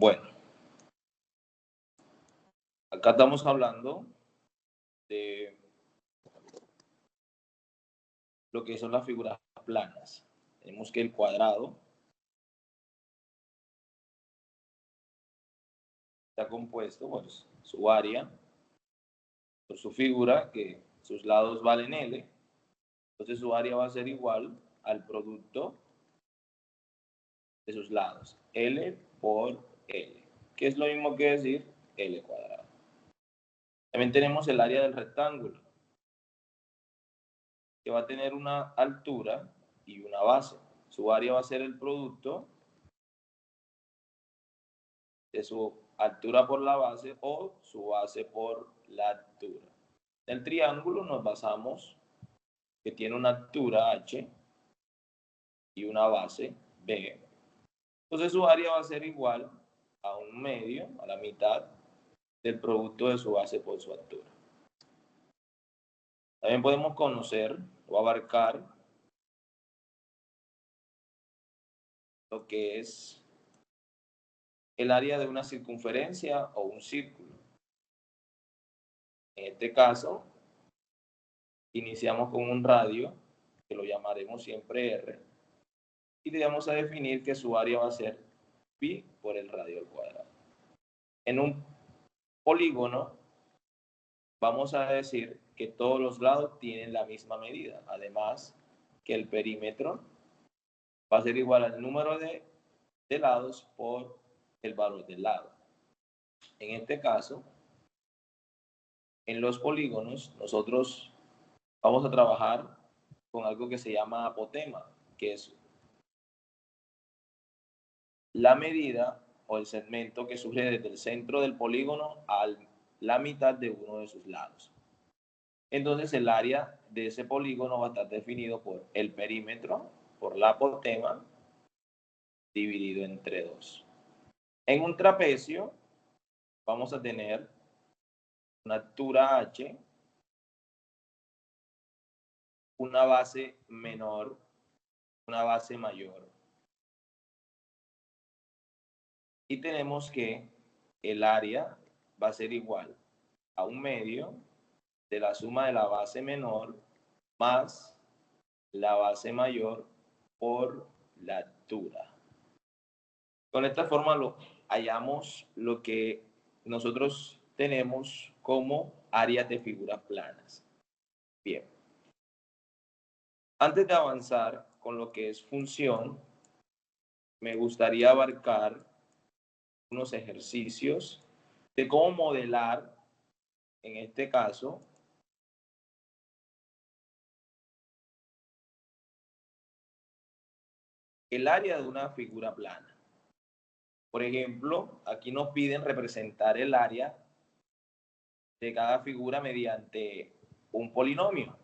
Bueno, acá estamos hablando de lo que son las figuras planas. Tenemos que el cuadrado está compuesto por su área, por su figura, que sus lados valen L. Entonces su área va a ser igual al producto de sus lados, L por L, que es lo mismo que decir L cuadrado. También tenemos el área del rectángulo, que va a tener una altura y una base. Su área va a ser el producto de su altura por la base o su base por la altura. En el triángulo nos basamos que tiene una altura h y una base b. Entonces su área va a ser igual a un medio, a la mitad del producto de su base por su altura. También podemos conocer o abarcar lo que es el área de una circunferencia o un círculo. En este caso, iniciamos con un radio, que lo llamaremos siempre R, y le vamos a definir que su área va a ser pi por el radio al cuadrado. En un polígono, vamos a decir que todos los lados tienen la misma medida. Además, que el perímetro va a ser igual al número de lados por el valor del lado. En este caso, en los polígonos, nosotros vamos a trabajar con algo que se llama apotema, que es la medida o el segmento que surge desde el centro del polígono a la mitad de uno de sus lados. Entonces el área de ese polígono va a estar definido por el perímetro, por la apotema, dividido entre 2. En un trapecio vamos a tener una altura h, una base menor, una base mayor. Y tenemos que el área va a ser igual a un medio de la suma de la base menor más la base mayor por la altura. Con esta forma hallamos lo que nosotros tenemos como áreas de figuras planas. Bien. Antes de avanzar con lo que es función, me gustaría abarcar unos ejercicios de cómo modelar, en este caso, el área de una figura plana. Por ejemplo, aquí nos piden representar el área de cada figura mediante un polinomio.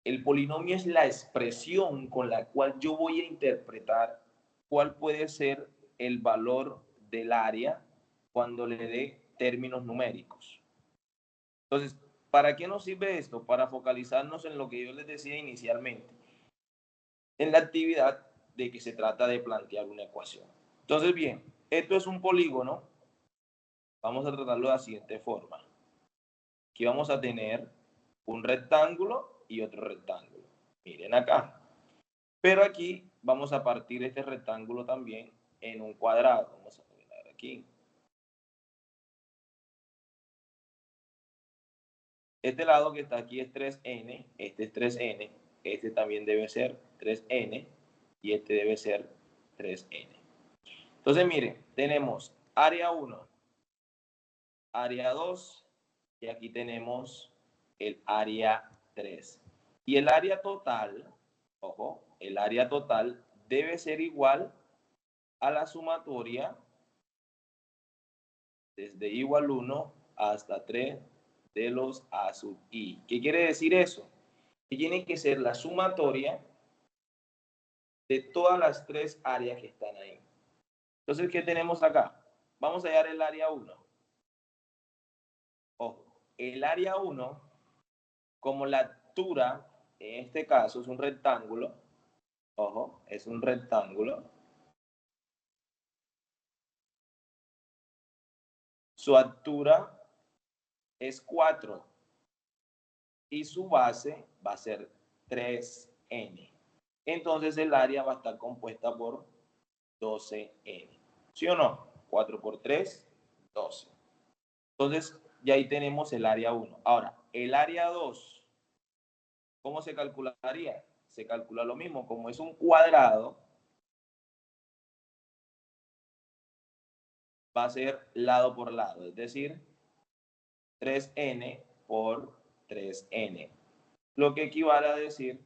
El polinomio es la expresión con la cual yo voy a interpretar cuál puede ser el valor del área cuando le dé términos numéricos. Entonces, ¿para qué nos sirve esto? Para focalizarnos en lo que yo les decía inicialmente, en la actividad de que se trata de plantear una ecuación. Entonces, bien, esto es un polígono. Vamos a tratarlo de la siguiente forma. Aquí vamos a tener un rectángulo y otro rectángulo. Miren acá. Pero aquí vamos a partir este rectángulo también en un cuadrado. Vamos a poner aquí. Este lado que está aquí es 3n, este es 3n, este también debe ser 3n y este debe ser 3n. Entonces, miren, tenemos área 1, área 2 y aquí tenemos el área 3. Y el área total, ojo, el área total debe ser igual a la sumatoria desde igual 1 hasta 3 de los a sub i. ¿Qué quiere decir eso? Que tiene que ser la sumatoria de todas las 3 áreas que están ahí. Entonces, ¿qué tenemos acá? Vamos a hallar el área 1. Ojo, el área 1, como la altura, en este caso es un rectángulo, ojo, es un rectángulo, su altura es 4 y su base va a ser 3n. Entonces el área va a estar compuesta por 12n. ¿Sí o no? 4 por 3, 12. Entonces ya ahí tenemos el área 1. Ahora, el área 2, ¿cómo se calcularía? Se calcula lo mismo, como es un cuadrado, va a ser lado por lado, es decir, 3n por 3n, lo que equivale a decir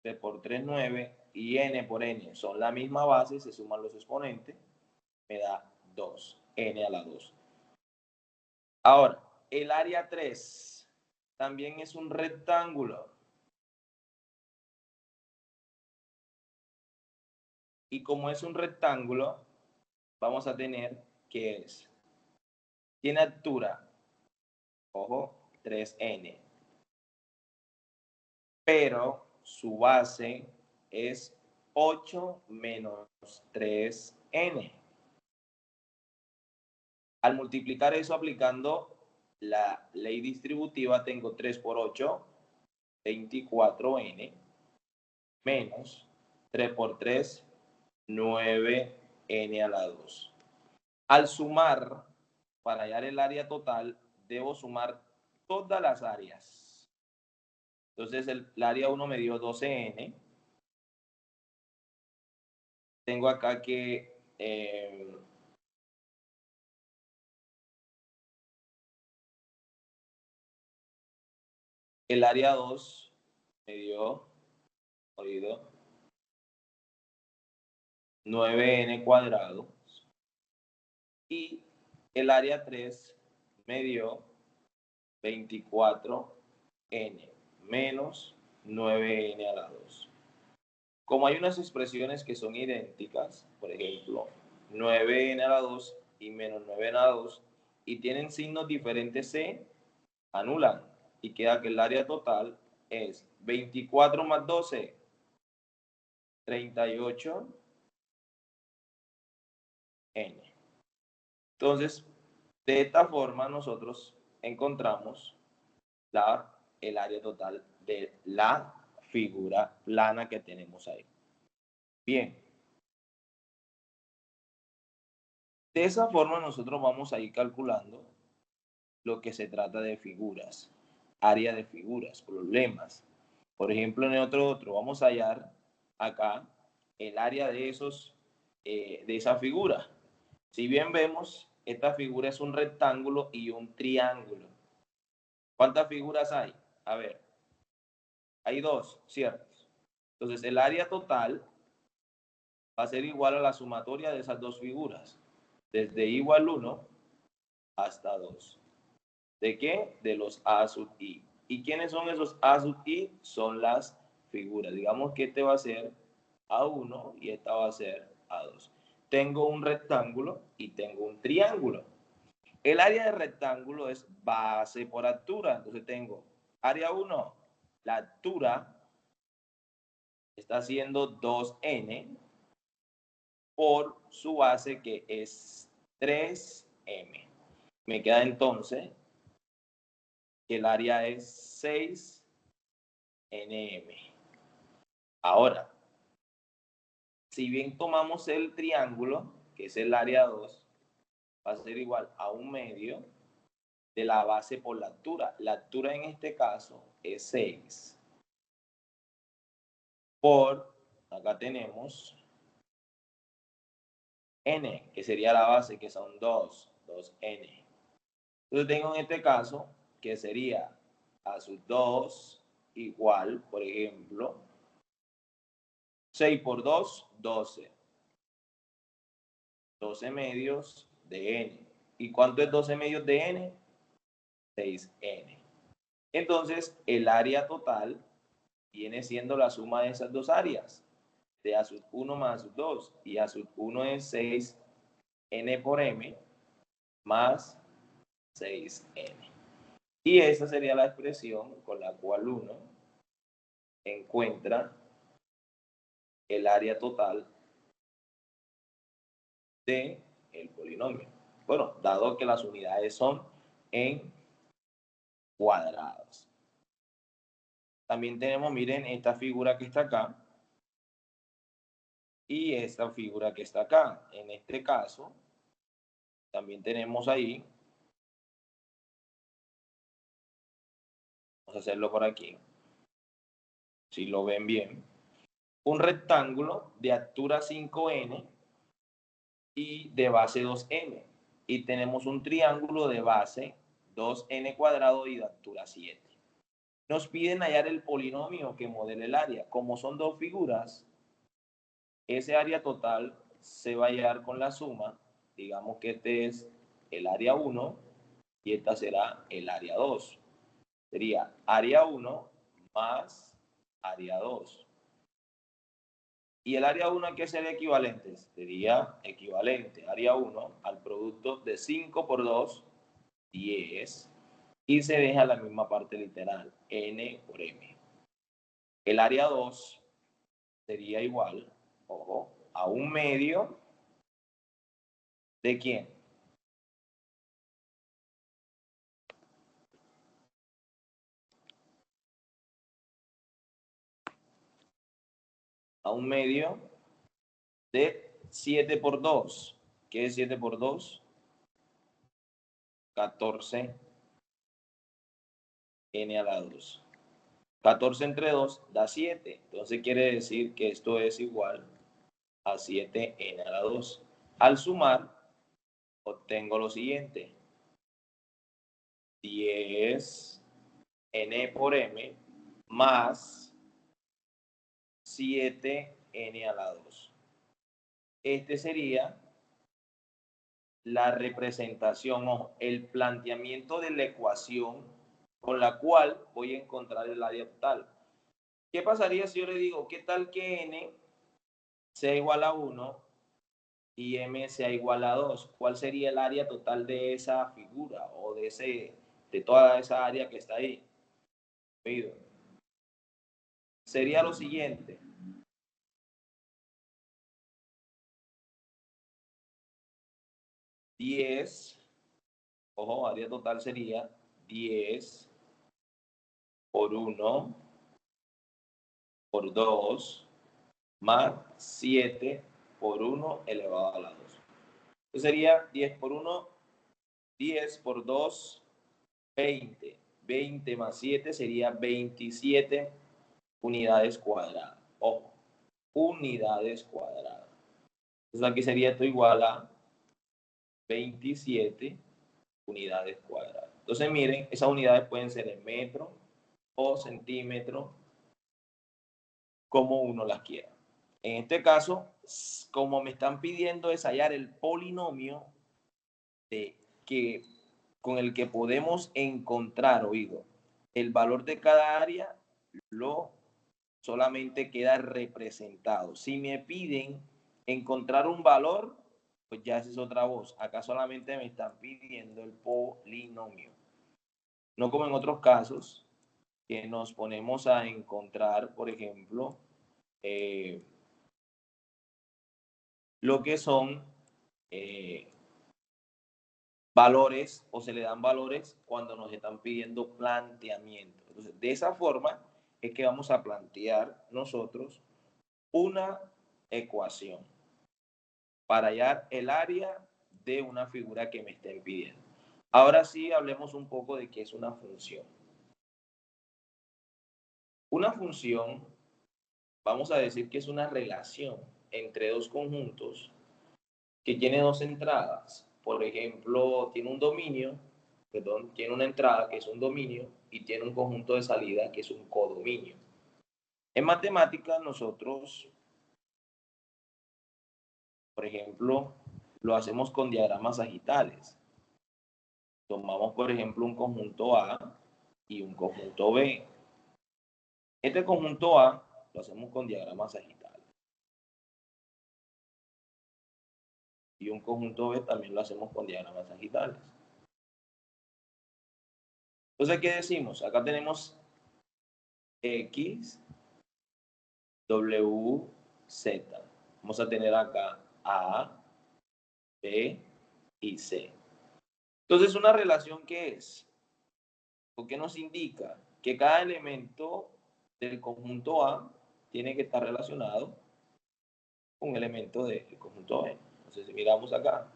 3 por 3, 9, y n por n son la misma base, se suman los exponentes, me da 2, n a la 2. Ahora, el área 3 también es un rectángulo. Y como es un rectángulo, vamos a tener que tiene altura, ojo, 3n, pero su base es 8 menos 3n. Al multiplicar eso aplicando la ley distributiva, tengo 3 por 8, 24n, menos 3 por 3, 9n a la 2. Al sumar, para hallar el área total, debo sumar todas las áreas. Entonces, el área 1 me dio 12n. Tengo acá que el área 2 me dio, oído, 9n cuadrado. Y el área 3 me dio 24n menos 9n a la 2. Como hay unas expresiones que son idénticas, por ejemplo, 9n a la 2 y menos 9n a la 2, y tienen signos diferentes, se anulan. Y queda que el área total es 24 más 12, 38n. Entonces, de esta forma nosotros encontramos el área total de la figura plana que tenemos ahí. Bien. De esa forma nosotros vamos a ir calculando lo que se trata de figuras, área de figuras, problemas. Por ejemplo, en el otro vamos a hallar acá el área de esa figura. Si bien vemos, esta figura es un rectángulo y un triángulo. ¿Cuántas figuras hay? A ver, hay dos, ¿cierto? Entonces, el área total va a ser igual a la sumatoria de esas dos figuras, desde igual 1 hasta 2. ¿De qué? De los A sub I. ¿Y quiénes son esos A sub I? Son las figuras. Digamos que este va a ser A1 y esta va a ser A2. Tengo un rectángulo y tengo un triángulo. El área de rectángulo es base por altura. Entonces tengo área 1, la altura está siendo 2n por su base que es 3m. Me queda entonces que el área es 6nm. Ahora, si bien tomamos el triángulo, que es el área 2, va a ser igual a 1/2 de la base por la altura. La altura en este caso es 6. Por, acá tenemos n, que sería la base, que son 2n. Entonces tengo en este caso que sería a sub 2 igual, por ejemplo, 6 por 2, 12. 12 medios de n. ¿Y cuánto es 12 medios de n? 6n. Entonces, el área total viene siendo la suma de esas dos áreas, de A sub 1 más A sub 2. Y A sub 1 es 6n por m más 6n. Y esa sería la expresión con la cual uno encuentra el área total del polinomio. bueno, dado que las unidades son en cuadrados. También tenemos, miren, esta figura que está acá y esta figura que está acá. En este caso, también tenemos ahí, vamos a hacerlo por aquí, si lo ven bien, un rectángulo de altura 5n y de base 2n. Y tenemos un triángulo de base 2n cuadrado y de altura 7. Nos piden hallar el polinomio que modele el área. Como son dos figuras, ese área total se va a hallar con la suma. Digamos que este es el área 1 y esta será el área 2. Sería área 1 más área 2. ¿Y el área 1 a qué sería equivalente? Sería equivalente área 1 al producto de 5 por 2, 10, y se deja la misma parte literal, n por m. El área 2 sería igual, ojo, a 1/2 ¿de quién? A 1/2 de 7 por 2. ¿Qué es 7 por 2? 14 n a la 2. 14 entre 2 da 7. Entonces quiere decir que esto es igual a 7n a la 2. Al sumar, obtengo lo siguiente. 10n por m más 7n a la 2. Este sería la representación o el planteamiento de la ecuación con la cual voy a encontrar el área total. ¿Qué pasaría si yo le digo, qué tal que n sea igual a 1 y m sea igual a 2? ¿Cuál sería el área total de esa figura o de toda esa área que está ahí? Sería lo siguiente. Ojo, área total sería 10 por 1 por 2 más 7 por 1 elevado a la 2. Entonces sería 10 por 1, 10 por 2, 20. 20 más 7 sería 27 unidades cuadradas. Ojo, unidades cuadradas. Entonces aquí sería esto igual a 27 unidades cuadradas. Entonces miren, esas unidades pueden ser en metro o centímetro, como uno las quiera. En este caso, como me están pidiendo es hallar el polinomio con el que podemos encontrar, oído, el valor de cada área, solamente queda representado. Si me piden encontrar un valor, pues ya esa es otra voz. Acá solamente me están pidiendo el polinomio. No como en otros casos, que nos ponemos a encontrar, por ejemplo, lo que son valores o se le dan valores cuando nos están pidiendo planteamiento. Entonces, de esa forma es que vamos a plantear nosotros una ecuación para hallar el área de una figura que me estén pidiendo. Ahora sí, hablemos un poco de qué es una función. Una función, vamos a decir que es una relación entre dos conjuntos que tiene dos entradas. Por ejemplo, tiene un dominio, perdón, tiene una entrada que es un dominio y tiene un conjunto de salida que es un codominio. En matemáticas nosotros, por ejemplo, lo hacemos con diagramas sagitales. Tomamos, por ejemplo, un conjunto A y un conjunto B. Este conjunto A lo hacemos con diagramas sagitales. Y un conjunto B también lo hacemos con diagramas sagitales. Entonces, ¿qué decimos? Acá tenemos X, W, Z. Vamos a tener acá A, B y C. Entonces, ¿una relación qué es? ¿O qué nos indica? Que cada elemento del conjunto A tiene que estar relacionado con un elemento del conjunto B. Entonces, si miramos acá,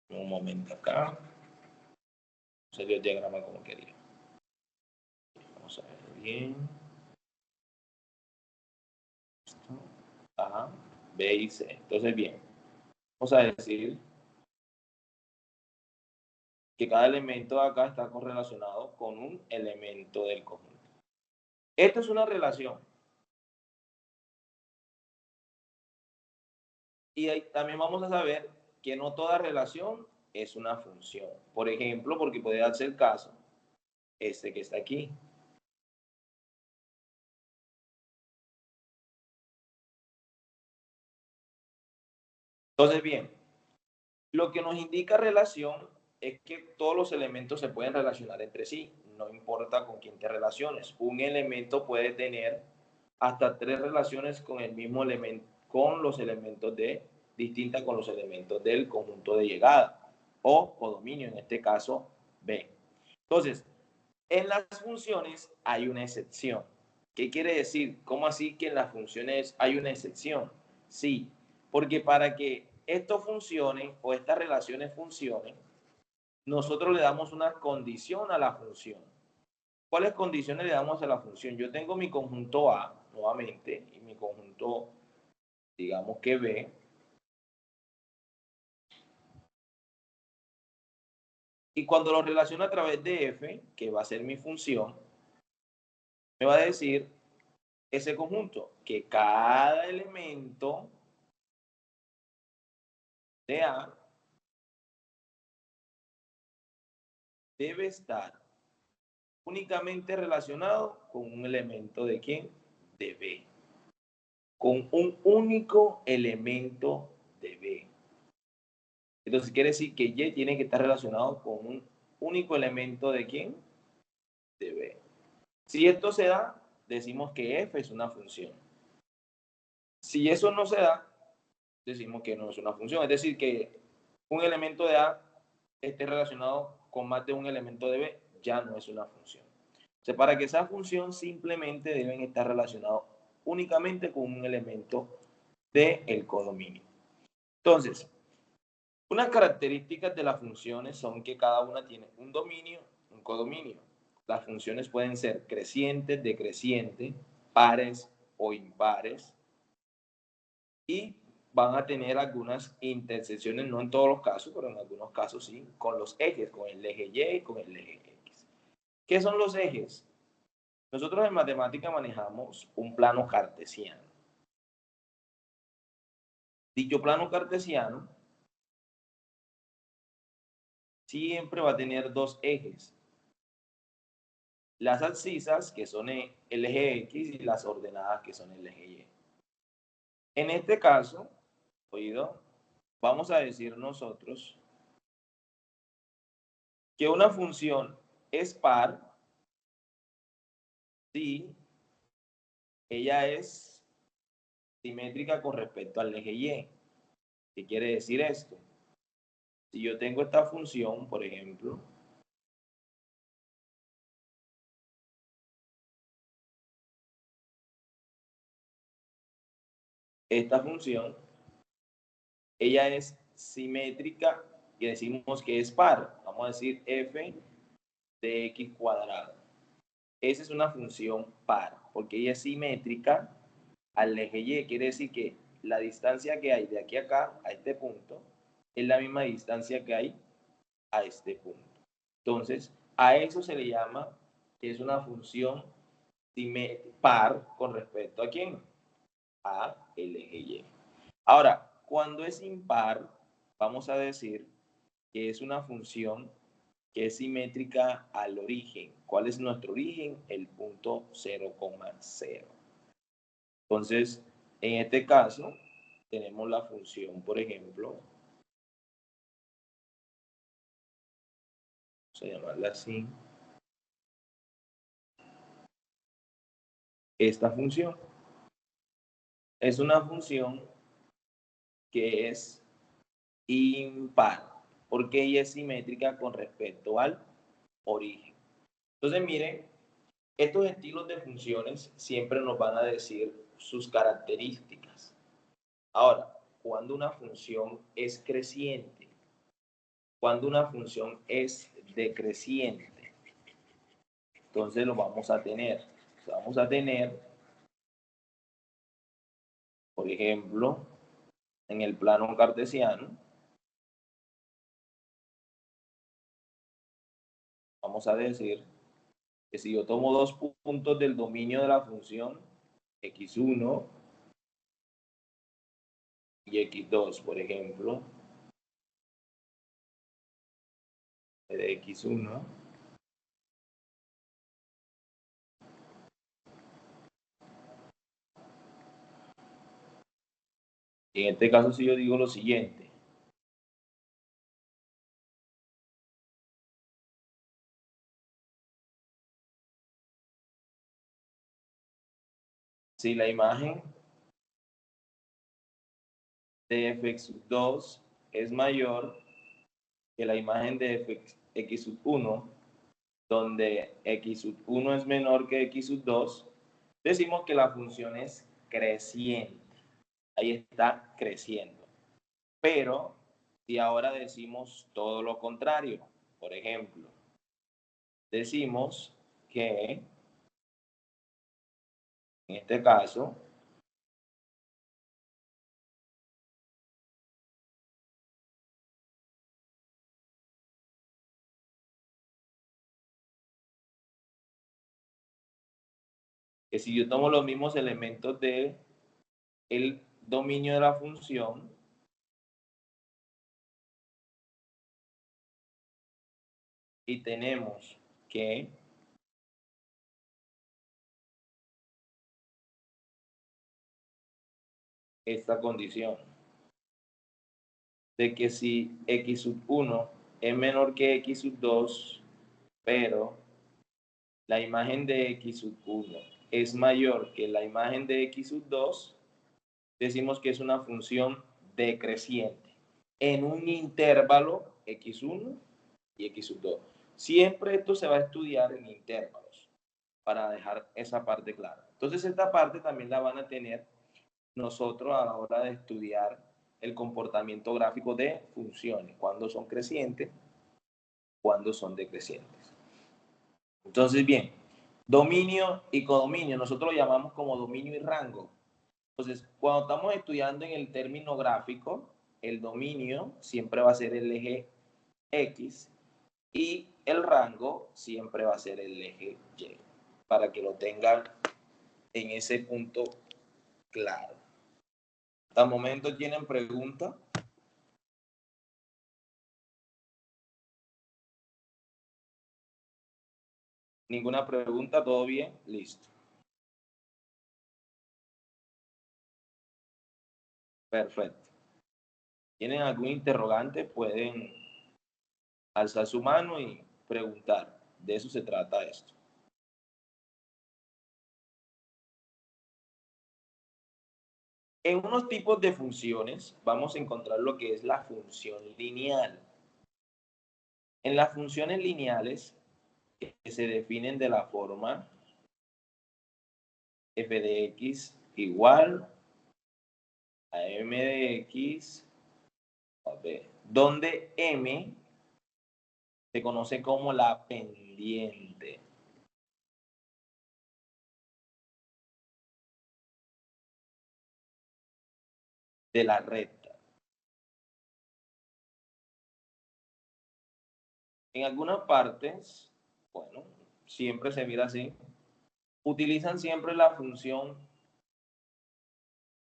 un momento acá, salió el diagrama como quería. Vamos a ver bien. A, B y C. Entonces, bien, vamos a decir que cada elemento de acá está correlacionado con un elemento del conjunto. Esto es una relación. Y ahí también vamos a saber que no toda relación es una función. Por ejemplo, porque puede darse el caso, este que está aquí. Entonces, bien, lo que nos indica relación es que todos los elementos se pueden relacionar entre sí, no importa con quién te relaciones. Un elemento puede tener hasta 3 relaciones con el mismo elemento, con los elementos de distintas con los elementos del conjunto de llegada o codominio, en este caso B. Entonces, en las funciones hay una excepción. ¿Qué quiere decir? ¿Cómo así que en las funciones hay una excepción? Sí, porque para que esto funcione o estas relaciones funcionen, nosotros le damos una condición a la función. ¿Cuáles condiciones le damos a la función? Yo tengo mi conjunto A, nuevamente, y mi conjunto, digamos que B. Y cuando lo relaciono a través de F, que va a ser mi función, me va a decir ese conjunto, que cada elemento de A debe estar únicamente relacionado con un elemento de ¿quién? De B. Con un único elemento de B. Entonces quiere decir que Y tiene que estar relacionado con un único elemento de ¿quién? De B. Si esto se da, decimos que F es una función. Si eso no se da, decimos que no es una función. Es decir, que un elemento de A esté relacionado con más de un elemento de B, ya no es una función. O sea, para que esa función simplemente deben estar relacionados únicamente con un elemento del codominio. Entonces, unas características de las funciones son que cada una tiene un dominio, un codominio. Las funciones pueden ser crecientes, decrecientes, pares o impares. Y van a tener algunas intersecciones, no en todos los casos, pero en algunos casos sí, con los ejes, con el eje Y y con el eje X. ¿Qué son los ejes? Nosotros en matemática manejamos un plano cartesiano. Dicho plano cartesiano siempre va a tener dos ejes. Las abscisas, que son el eje X, y las ordenadas, que son el eje Y. En este caso, oído, vamos a decir nosotros que una función es par si ella es simétrica con respecto al eje Y. ¿Qué quiere decir esto? Si yo tengo esta función, por ejemplo, esta función, ella es simétrica y decimos que es par. Vamos a decir f de x cuadrado. Esa es una función par, porque ella es simétrica al eje Y. Quiere decir que la distancia que hay de aquí a acá, a este punto, es la misma distancia que hay a este punto. Entonces, a eso se le llama que es una función par con respecto a quién? A el eje Y. Ahora, cuando es impar, vamos a decir que es una función que es simétrica al origen. ¿Cuál es nuestro origen? El punto 0,0. Entonces, en este caso, tenemos la función, por ejemplo, vamos a llamarla así, esta función es una función que es impar, porque ella es simétrica con respecto al origen. Entonces, miren, estos estilos de funciones siempre nos van a decir sus características. Ahora, cuando una función es creciente, cuando una función es decreciente, entonces lo vamos a tener. Vamos a tener, por ejemplo, en el plano cartesiano, vamos a decir que si yo tomo dos puntos del dominio de la función x1 y x2, por ejemplo, de x1, y en este caso si yo digo lo siguiente, si la imagen de f(2) es mayor que la imagen de x1, donde x1 es menor que x2, decimos que la función es creciente. Ahí está creciendo. Pero si ahora decimos todo lo contrario, por ejemplo, decimos que en este caso que si yo tomo los mismos elementos de el dominio de la función y tenemos que esta condición de que si x1 es menor que x2, pero la imagen de x1 es mayor que la imagen de x2, decimos que es una función decreciente en un intervalo x1 y x2. Siempre esto se va a estudiar en intervalos para dejar esa parte clara. Entonces esta parte también la van a tener nosotros a la hora de estudiar el comportamiento gráfico de funciones, cuando son crecientes, cuando son decrecientes. Entonces, bien, dominio y codominio, nosotros lo llamamos como dominio y rango. Entonces, cuando estamos estudiando en el término gráfico, el dominio siempre va a ser el eje X y el rango siempre va a ser el eje Y, para que lo tengan en ese punto claro. Hasta el momento tienen preguntas. Ninguna pregunta, todo bien, listo. Perfecto. ¿Tienen algún interrogante? Pueden alzar su mano y preguntar. De eso se trata esto. En unos tipos de funciones vamos a encontrar lo que es la función lineal. En las funciones lineales que se definen de la forma f de x igual a m de x, donde m se conoce como la pendiente de la recta. En algunas partes, bueno, siempre se mira así, utilizan siempre la función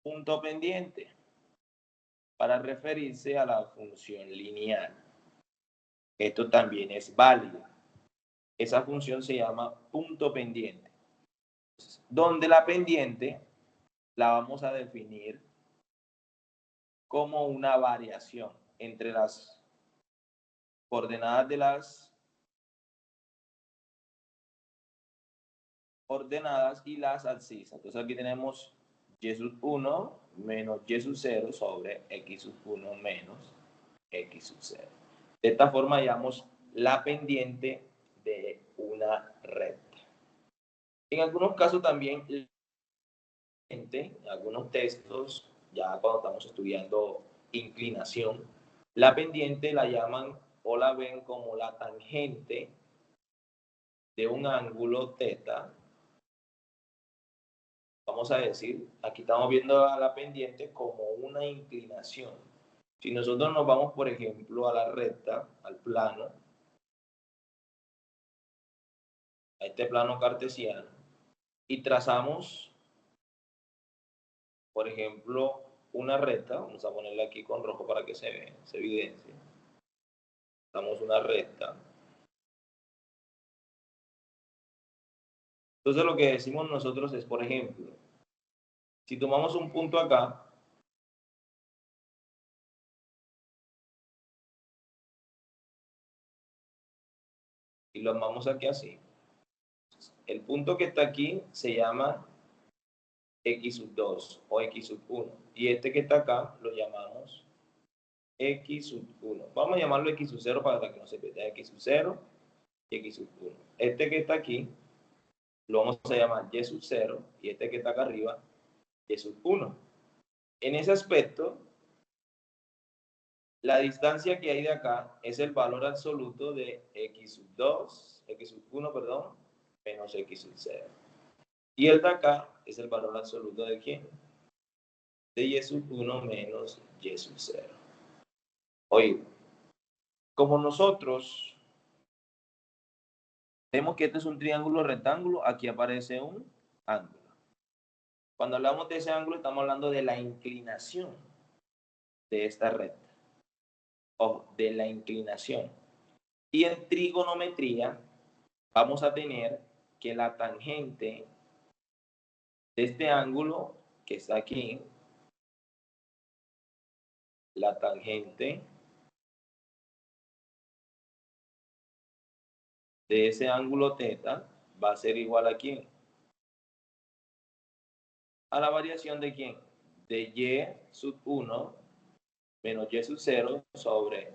punto pendiente para referirse a la función lineal. Esto también es válido. Esa función se llama punto pendiente, donde la pendiente la vamos a definir como una variación entre las coordenadas de las ordenadas y las abscisas. Entonces aquí tenemos y sub 1 menos y sub 0 sobre x sub 1 menos x sub 0. De esta forma hallamos la pendiente de una recta. En algunos casos también, en algunos textos, ya cuando estamos estudiando inclinación, la pendiente la llaman o la ven como la tangente de un ángulo θ. Vamos a decir, aquí estamos viendo a la pendiente como una inclinación. Si nosotros nos vamos, por ejemplo, a la recta, al plano, a este plano cartesiano, y trazamos, por ejemplo, una recta, vamos a ponerla aquí con rojo para que se vea, se evidencie. Damos una recta. Entonces lo que decimos nosotros es, por ejemplo, si tomamos un punto acá, y lo armamos aquí así, el punto que está aquí se llama x sub 2 o x sub 1, y este que está acá lo llamamos x sub 1. Vamos a llamarlo x sub 0 para que no se pierda, x sub 0 y x sub 1. Este que está aquí lo vamos a llamar y sub 0 y este que está acá arriba y sub 1. En ese aspecto, la distancia que hay de acá es el valor absoluto de x sub 2, x sub 1, perdón, menos x sub 0. Y el de acá es el valor absoluto de ¿quién? De y sub 1 menos y sub 0. Oye, como nosotros vemos que este es un triángulo rectángulo, aquí aparece un ángulo. Cuando hablamos de ese ángulo, estamos hablando de la inclinación de esta recta, o de la inclinación. Y en trigonometría vamos a tener que la tangente de este ángulo que está aquí, la tangente de ese ángulo θ va a ser igual a ¿quién? A la variación de ¿quién? De y sub 1 menos y sub 0 sobre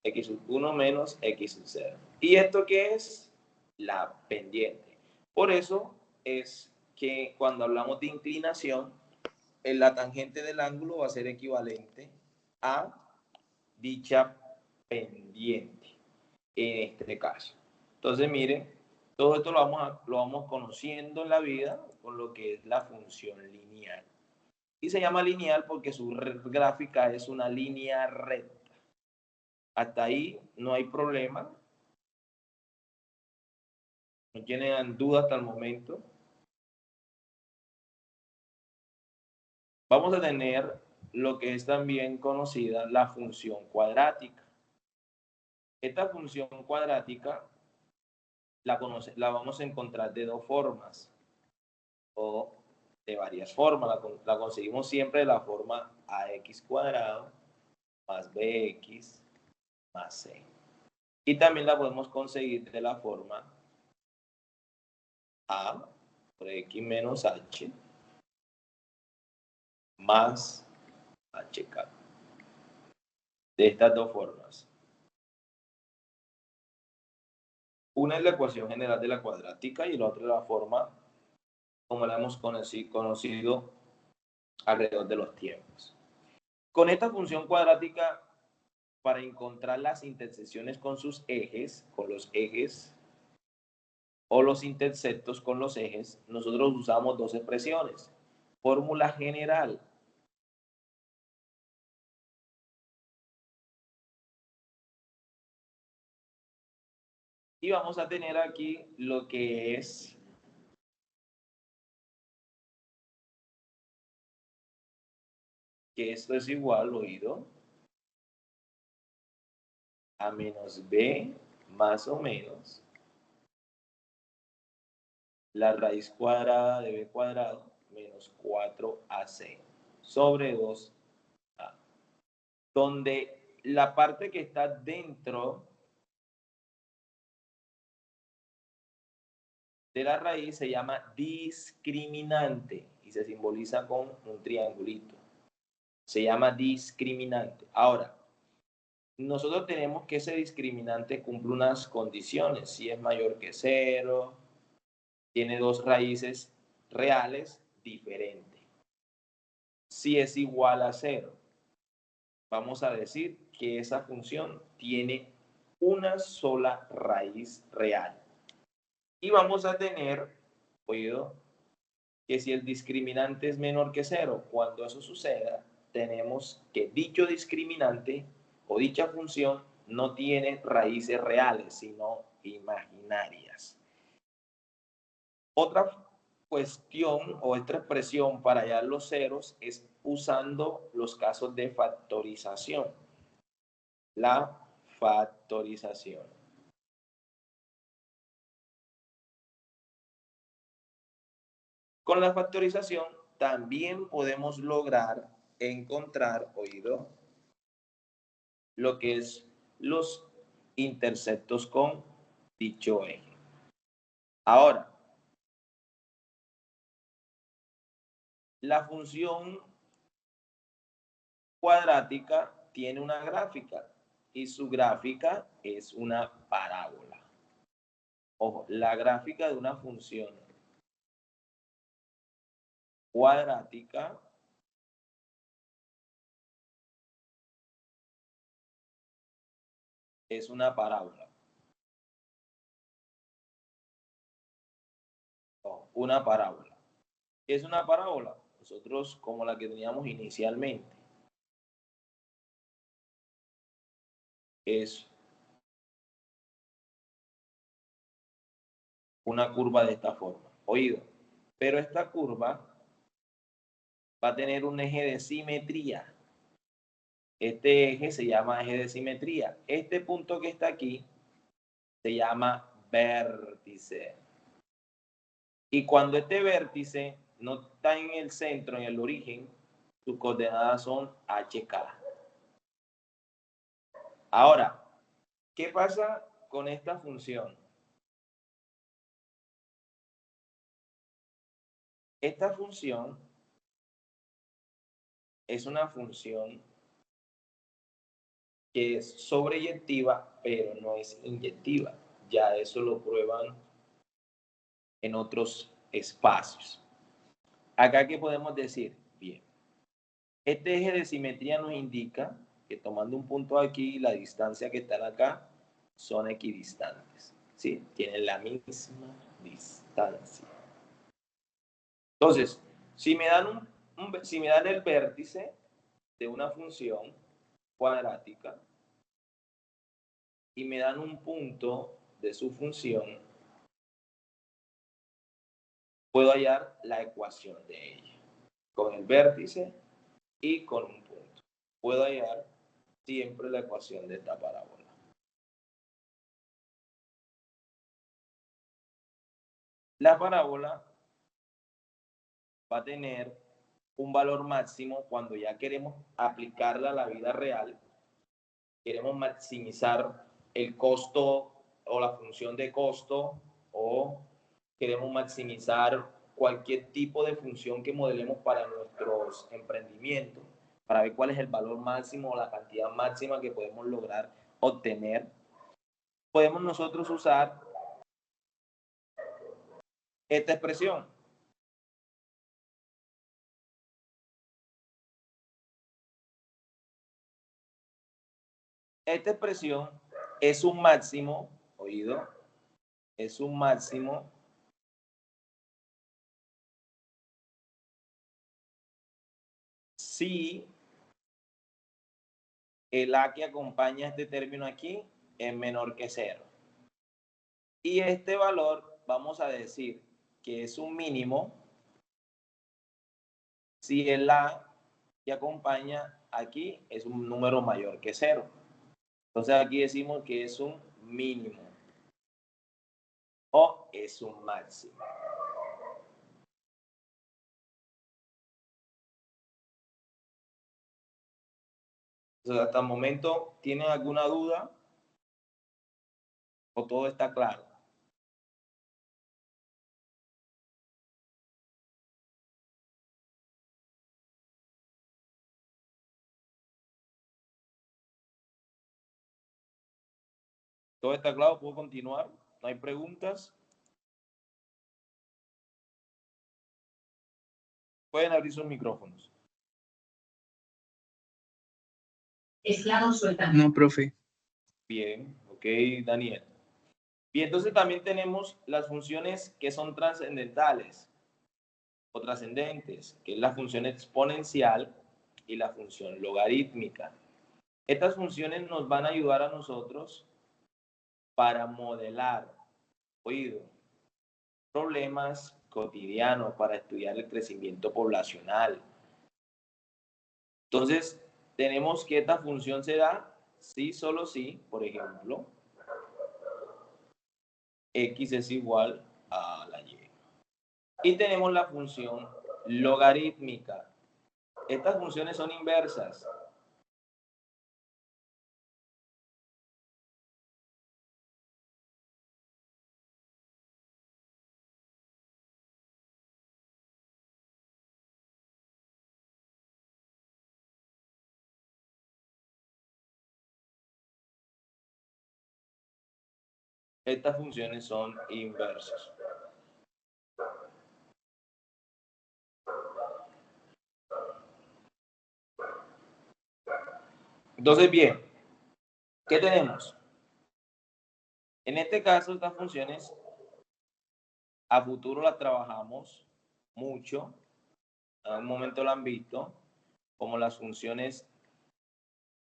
x sub 1 menos x sub 0. ¿Y esto qué es? La pendiente. Por eso es que cuando hablamos de inclinación, la tangente del ángulo va a ser equivalente a dicha pendiente en este caso. Entonces, miren, todo esto lo vamos conociendo en la vida con lo que es la función lineal. Y se llama lineal porque su gráfica es una línea recta. Hasta ahí no hay problema. No tienen duda hasta el momento. Vamos a tener lo que es también conocida la función cuadrática. Esta función cuadrática la vamos a encontrar de dos formas o de varias formas. La conseguimos siempre de la forma ax cuadrado más bx más c. Y también la podemos conseguir de la forma a por x menos h más hk. De estas dos formas. Una es la ecuación general de la cuadrática y la otra es la forma como la hemos conocido alrededor de los tiempos. Con esta función cuadrática, para encontrar las intersecciones con sus ejes, con los ejes, o los intersectos con los ejes, nosotros usamos dos expresiones. Fórmula general. Y vamos a tener aquí lo que es que esto es igual, oído, a menos b más o menos la raíz cuadrada de b cuadrado menos 4ac sobre 2a, donde la parte que está dentro de la raíz se llama discriminante y se simboliza con un triangulito. Se llama discriminante. Ahora, nosotros tenemos que ese discriminante cumple unas condiciones. Si es mayor que 0, tiene dos raíces reales diferentes. Si es igual a 0, vamos a decir que esa función tiene una sola raíz real. Y vamos a tener, oído, que si el discriminante es menor que 0, cuando eso suceda, tenemos que dicho discriminante o dicha función no tiene raíces reales, sino imaginarias. Otra cuestión o otra expresión para hallar los ceros es usando los casos de factorización. La factorización. Con la factorización también podemos lograr encontrar, oído, lo que es los interceptos con dicho eje. Ahora, la función cuadrática tiene una gráfica y su gráfica es una parábola. Ojo, la gráfica de una función cuadrática es una parábola. Ojo, una parábola. ¿Qué es una parábola? Nosotros, como la que teníamos inicialmente, es una curva de esta forma. Oído, pero esta curva va a tener un eje de simetría. Este eje se llama eje de simetría. Este punto que está aquí se llama vértice. Y cuando este vértice no está en el centro, en el origen, sus coordenadas son HK. Ahora, ¿qué pasa con esta función? Esta función es una función que es sobreyectiva, pero no es inyectiva. Ya eso lo prueban en otros espacios. Acá, ¿qué podemos decir? Bien, este eje de simetría nos indica que tomando un punto aquí, la distancia que están acá son equidistantes. ¿Sí? Tienen la misma distancia. Entonces, si me dan, si me dan el vértice de una función cuadrática y me dan un punto de su función, puedo hallar la ecuación de ella con el vértice y con un punto. Puedo hallar siempre la ecuación de esta parábola. La parábola va a tener un valor máximo cuando ya queremos aplicarla a la vida real, queremos maximizar el costo o la función de costo o queremos maximizar cualquier tipo de función que modelemos para nuestros emprendimientos, para ver cuál es el valor máximo o la cantidad máxima que podemos lograr obtener. Podemos nosotros usar esta expresión. Esta expresión es un máximo, oído, es un máximo si el A que acompaña este término aquí es menor que 0. Y este valor vamos a decir que es un mínimo si el A que acompaña aquí es un número mayor que 0. Entonces aquí decimos que es un mínimo o es un máximo. Entonces, hasta el momento, ¿tienen alguna duda? ¿O todo está claro? ¿Todo está claro? ¿Puedo continuar? ¿No hay preguntas? Pueden abrir sus micrófonos. Esclavo suelta. No, profe. Bien, ok, Daniel. Bien, entonces también tenemos las funciones que son trascendentales o trascendentes, que es la función exponencial y la función logarítmica. Estas funciones nos van a ayudar a nosotros para modelar, oído, problemas cotidianos, para estudiar el crecimiento poblacional. Entonces, tenemos que esta función se da si, solo si, por ejemplo, x es igual a la y. Y tenemos la función logarítmica. Estas funciones son inversas. Estas funciones son inversas. Entonces, bien, ¿qué tenemos? En este caso, estas funciones a futuro las trabajamos mucho. En algún momento lo han visto, como las funciones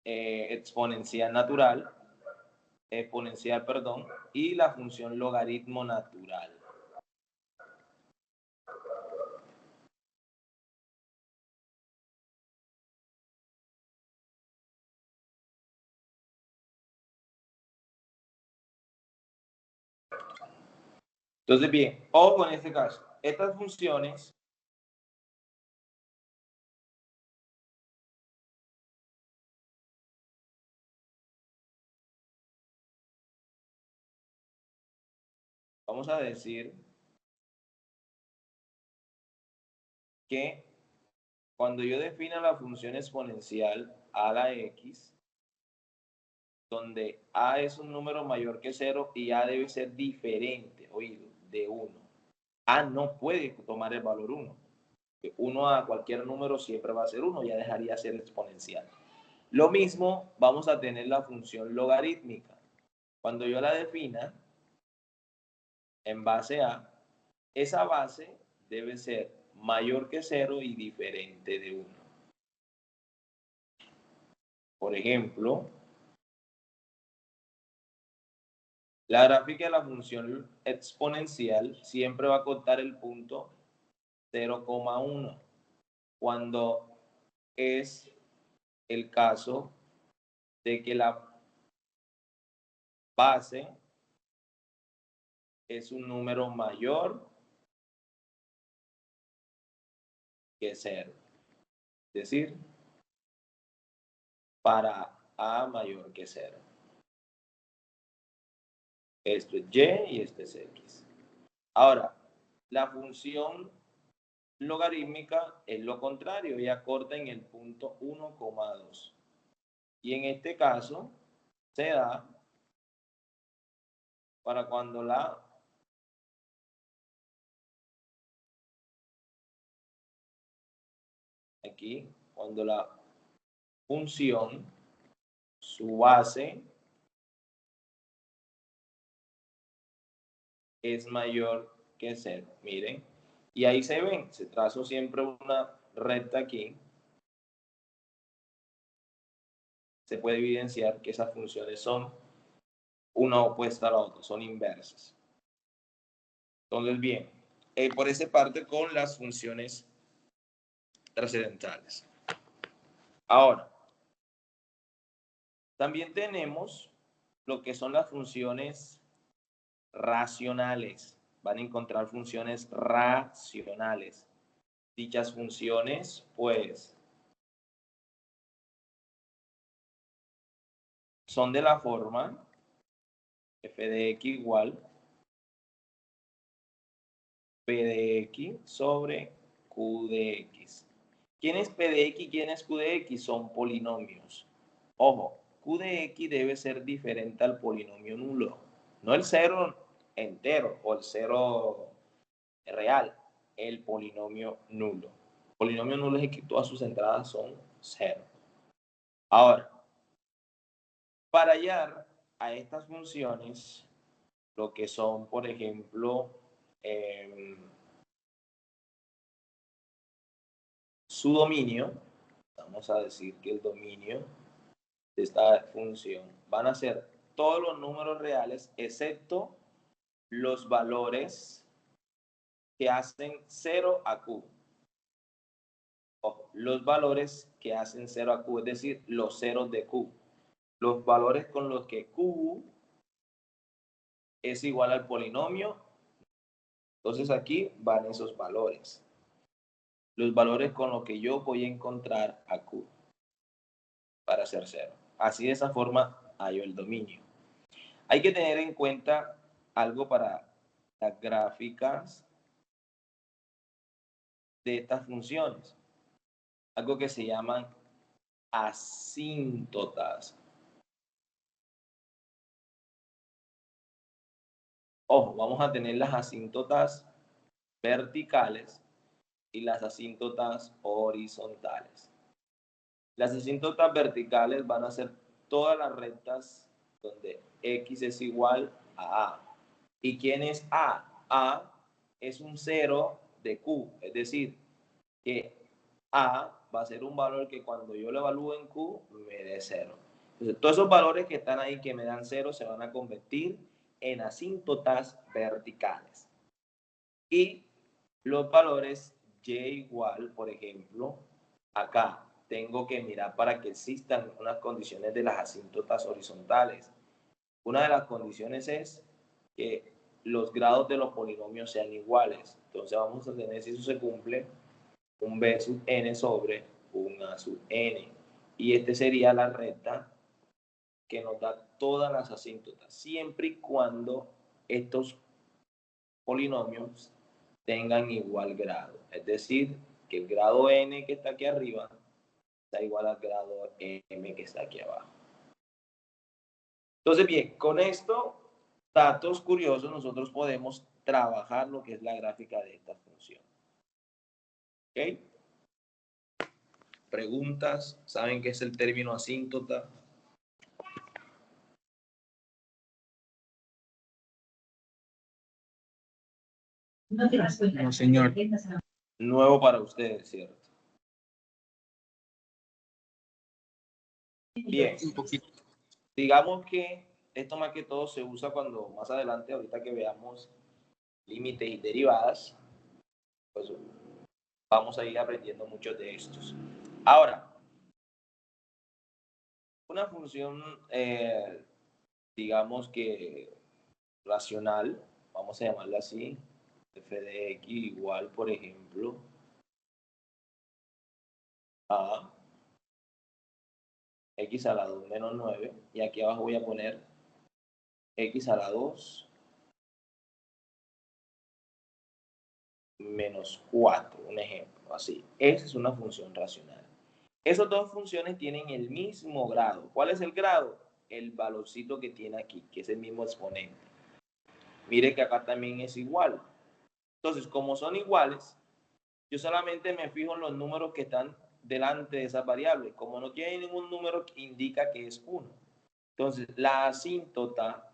exponencial, perdón, y la función logaritmo natural. Entonces, bien, ojo en este caso, estas funciones vamos a decir que cuando yo defina la función exponencial a la x, donde a es un número mayor que 0 y a debe ser diferente, oído, de 1. A no puede tomar el valor 1. 1 a cualquier número siempre va a ser 1, ya dejaría de ser exponencial. Lo mismo vamos a tener la función logarítmica. Cuando yo la defina en base a, esa base debe ser mayor que 0 y diferente de 1. Por ejemplo, la gráfica de la función exponencial siempre va a contar el punto 0,1 cuando es el caso de que la base es un número mayor que 0. Es decir, para a mayor que 0. Esto es y y esto es x. Ahora, la función logarítmica es lo contrario, ella corta en el punto 1,2. Y en este caso se da para cuando cuando la función, su base es mayor que 0. Miren, y ahí se ven, se trazo siempre una recta aquí. Se puede evidenciar que esas funciones son una opuesta a la otra, son inversas. Entonces, bien, por esa parte con las funciones trascendentales. Ahora, También tenemos lo que son las funciones racionales. Van a encontrar funciones racionales. Dichas funciones, pues, son de la forma f de x igual p de x sobre q de x. ¿Quién es p de x y quién es q de x? Son polinomios. Ojo, q de x debe ser diferente al polinomio nulo. No el cero entero o el cero real, el polinomio nulo. El polinomio nulo es que todas sus entradas son cero. Ahora, para hallar a estas funciones, lo que son, por ejemplo, su dominio, vamos a decir que el dominio de esta función van a ser todos los números reales excepto los valores que hacen 0 a q. Ojo, los valores que hacen 0 a q, es decir, los ceros de q. Los valores con los que q es igual al polinomio. Entonces aquí van esos valores. Los valores con los que yo voy a encontrar a q para hacer 0. Así de esa forma hallo el dominio. Hay que tener en cuenta algo para las gráficas de estas funciones. Algo que se llaman asíntotas. Ojo, vamos a tener las asíntotas verticales y las asíntotas horizontales. Las asíntotas verticales van a ser todas las rectas donde x es igual a a. ¿Y quién es a? A es un cero de q, es decir, que a va a ser un valor que cuando yo lo evalúe en q me dé 0. Entonces, todos esos valores que están ahí que me dan 0 se van a convertir en asíntotas verticales. Y los valores y igual, por ejemplo, acá tengo que mirar para que existan unas condiciones de las asíntotas horizontales. Una de las condiciones es que los grados de los polinomios sean iguales. Entonces vamos a tener, si eso se cumple, un b sub n sobre un a sub n. Y este sería la recta que nos da todas las asíntotas, siempre y cuando estos polinomios tengan igual grado. Es decir, que el grado n que está aquí arriba está igual al grado m que está aquí abajo. Entonces, bien, con estos datos curiosos nosotros podemos trabajar lo que es la gráfica de esta función. ¿Ok? ¿Preguntas? ¿Saben qué es el término asíntota? No, señor. Nuevo para ustedes, ¿cierto? Bien. Un poquito. Digamos que esto más que todo se usa cuando más adelante, ahorita que veamos límites y derivadas, pues vamos a ir aprendiendo muchos de estos. Ahora, una función, digamos que racional, vamos a llamarla así, f de x igual, por ejemplo, a x a la 2 menos 9, y aquí abajo voy a poner x a la 2 menos 4, un ejemplo, así. Esa es una función racional. Esas dos funciones tienen el mismo grado. ¿Cuál es el grado? El valorcito que tiene aquí, que es el mismo exponente. Mire que acá también es igual. Entonces, como son iguales, yo solamente me fijo en los números que están delante de esas variables. Como no tiene ningún número que indica que es 1. Entonces, la asíntota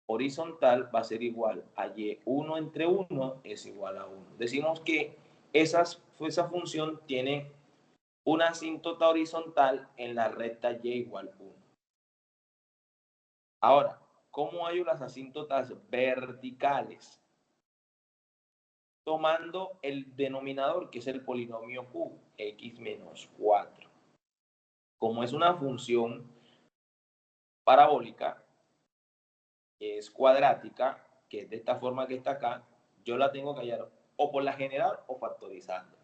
horizontal va a ser igual a y. 1 entre 1 es igual a 1. Decimos que esa función tiene una asíntota horizontal en la recta y igual 1. Ahora, ¿cómo hallo las asíntotas verticales? Tomando el denominador, que es el polinomio q, x menos 4. Como es una función parabólica, que es cuadrática, que es de esta forma que está acá, yo la tengo que hallar o por la general o factorizando.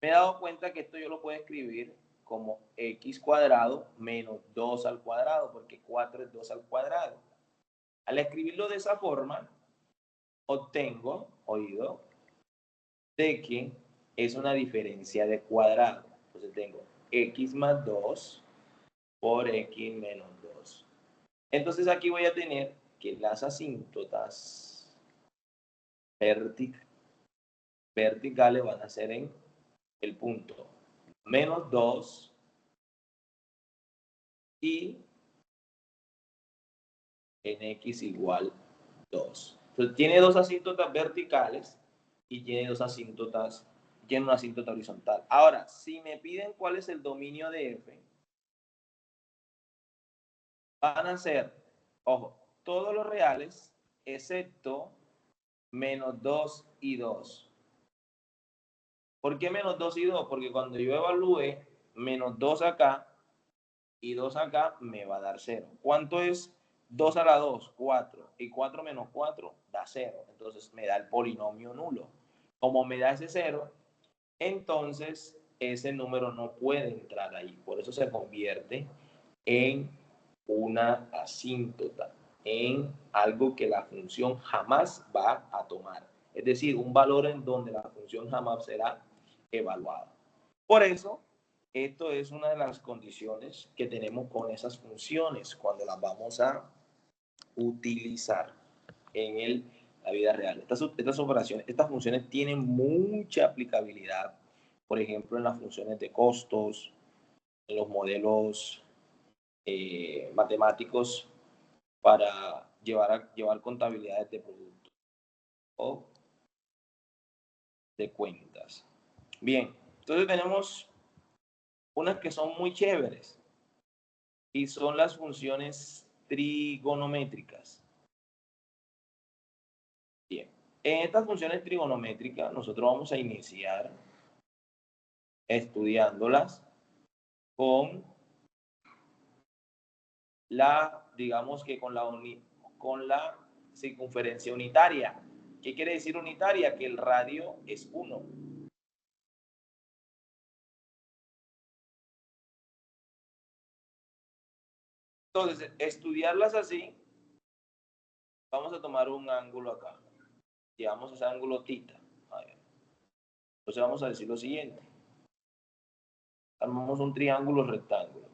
Me he dado cuenta que esto yo lo puedo escribir como x cuadrado menos 2 al cuadrado, porque 4 es 2 al cuadrado. Al escribirlo de esa forma, obtengo, oído, de que es una diferencia de cuadrado. Entonces tengo x más 2 por x menos 2. Entonces aquí voy a tener que las asíntotas verticales van a ser en el punto menos 2 y en x igual 2. Entonces tiene dos asíntotas verticales y tiene dos asíntotas, tiene una asíntota horizontal. Ahora, si me piden cuál es el dominio de f, van a ser, ojo, todos los reales excepto menos 2 y 2. ¿Por qué menos 2 y 2? Porque cuando yo evalúe menos 2 acá y 2 acá, me va a dar 0. ¿Cuánto es 2 a la 2? 4. Y 4 menos 4 da 0. Entonces me da el polinomio nulo. Como me da ese 0, entonces ese número no puede entrar ahí. Por eso se convierte en una asíntota, en algo que la función jamás va a tomar. Es decir, un valor en donde la función jamás será evaluada. Por eso, esto es una de las condiciones que tenemos con esas funciones cuando las vamos a utilizar en la vida real. Estas operaciones, estas funciones tienen mucha aplicabilidad, por ejemplo, en las funciones de costos, en los modelos matemáticos para llevar contabilidades de productos o de cuentas. Bien, entonces tenemos unas que son muy chéveres y son las funciones trigonométricas. Bien, en estas funciones trigonométricas nosotros vamos a iniciar estudiándolas con digamos que con la circunferencia unitaria. ¿Qué quiere decir unitaria? Que el radio es 1. Entonces, estudiarlas así, vamos a tomar un ángulo acá. Llevamos ese ángulo θ. Entonces vamos a decir lo siguiente. Armamos un triángulo rectángulo.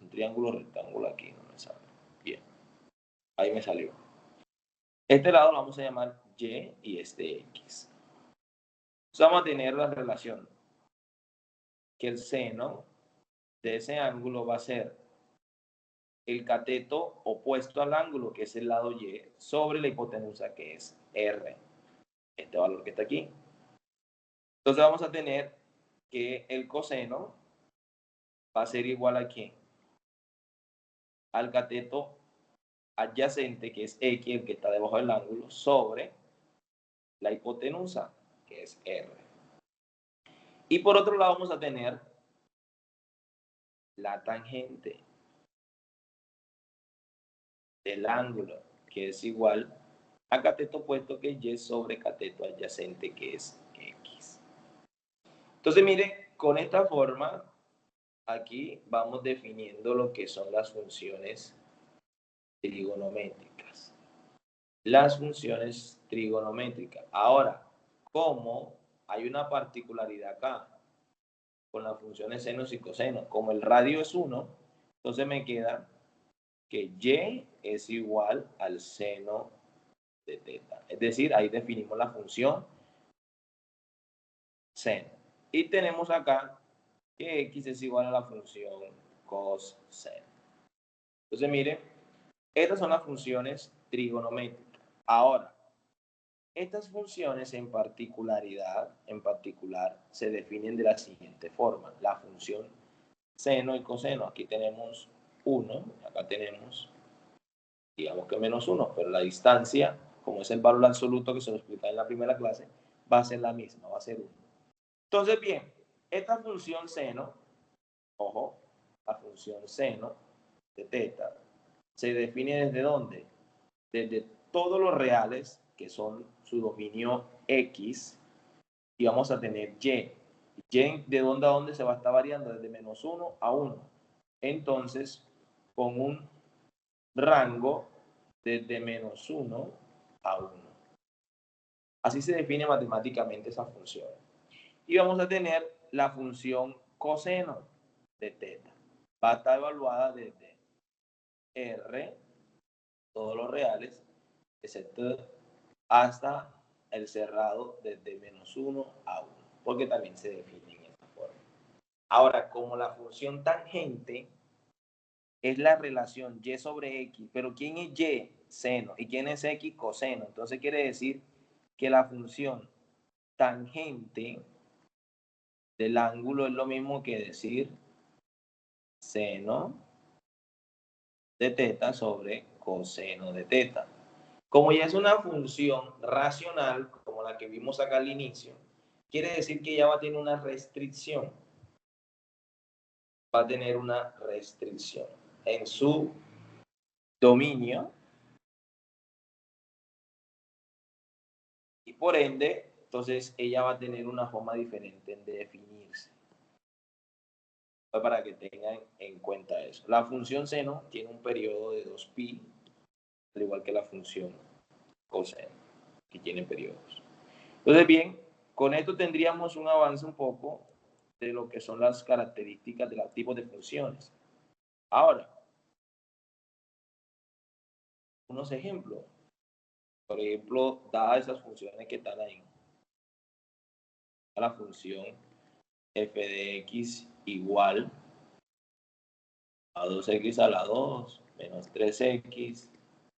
Un triángulo rectángulo aquí, no me sale. Bien. Ahí me salió. Este lado lo vamos a llamar Y y este X. Entonces vamos a tener la relación que el seno de ese ángulo va a ser el cateto opuesto al ángulo, que es el lado Y, sobre la hipotenusa, que es R. Este valor que está aquí. Entonces vamos a tener que el coseno va a ser igual a ¿quién? Al cateto adyacente, que es X, el que está debajo del ángulo, sobre la hipotenusa, que es R. Y por otro lado vamos a tener la tangente del ángulo, que es igual a cateto opuesto, que es Y, sobre cateto adyacente, que es X. Entonces, miren, con esta forma, aquí vamos definiendo lo que son las funciones trigonométricas. Las funciones trigonométricas. Ahora, como hay una particularidad acá con las funciones senos y cosenos, como el radio es 1, entonces me queda que Y es igual al seno de teta. Es decir, ahí definimos la función seno. Y tenemos acá que X es igual a la función coseno. Entonces, miren, estas son las funciones trigonométricas. Ahora, estas funciones en particular, se definen de la siguiente forma. La función seno y coseno. Aquí tenemos 1, acá tenemos, digamos que menos 1, pero la distancia, como es el valor absoluto que se lo explica en la primera clase, va a ser la misma, va a ser 1. Entonces, bien, esta función seno, ojo, la función seno de teta se define desde dónde? Desde todos los reales, que son su dominio X, y vamos a tener Y. Y de dónde a dónde se va a estar variando, desde -1 a 1. Entonces, con un rango desde -1 a 1. Así se define matemáticamente esa función. Y vamos a tener la función coseno de teta. Va a estar evaluada desde R, todos los reales, excepto hasta el cerrado desde -1 a 1, porque también se define en esta forma. Ahora, como la función tangente es la relación y sobre x, pero ¿quién es y? Seno. ¿Y quién es x? Coseno. Entonces quiere decir que la función tangente del ángulo es lo mismo que decir seno de teta sobre coseno de teta. Como ya es una función racional, como la que vimos acá al inicio, quiere decir que ya va a tener una restricción. Va a tener una restricción en su dominio y por ende, entonces ella va a tener una forma diferente de definirse. Para que tengan en cuenta eso. La función seno tiene un periodo de 2pi, al igual que la función coseno, que tiene periodos. Entonces, bien, con esto tendríamos un avance un poco de lo que son las características de los tipos de funciones. Ahora, unos ejemplos. Por ejemplo, dadas esas funciones que están ahí, la función f de x igual a 2x a la 2 menos 3x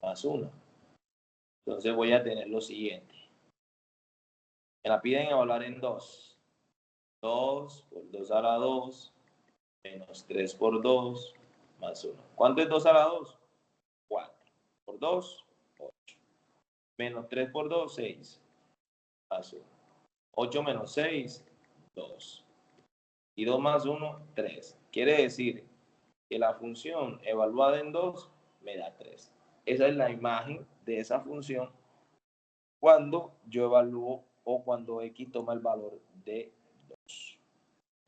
más 1. Entonces voy a tener lo siguiente. Me la piden evaluar en 2. 2 por 2 a la 2 menos 3 por 2 más 1. ¿Cuánto es 2 a la 2? 4. Por 2, 8. Menos 3 por 2, 6. Más 1. 8 menos 6, 2. Y 2 más 1, 3. Quiere decir que la función evaluada en 2 me da 3. Esa es la imagen de esa función cuando yo evalúo o cuando x toma el valor de 2.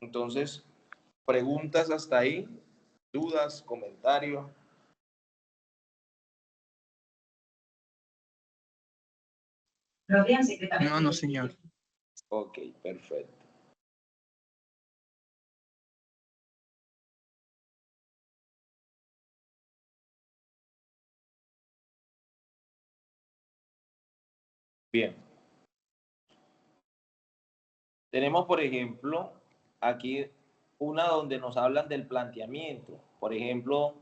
Entonces, preguntas hasta ahí, dudas, comentarios. No, señor. Ok, perfecto. Bien. Tenemos, por ejemplo, aquí una donde nos hablan del planteamiento. Por ejemplo,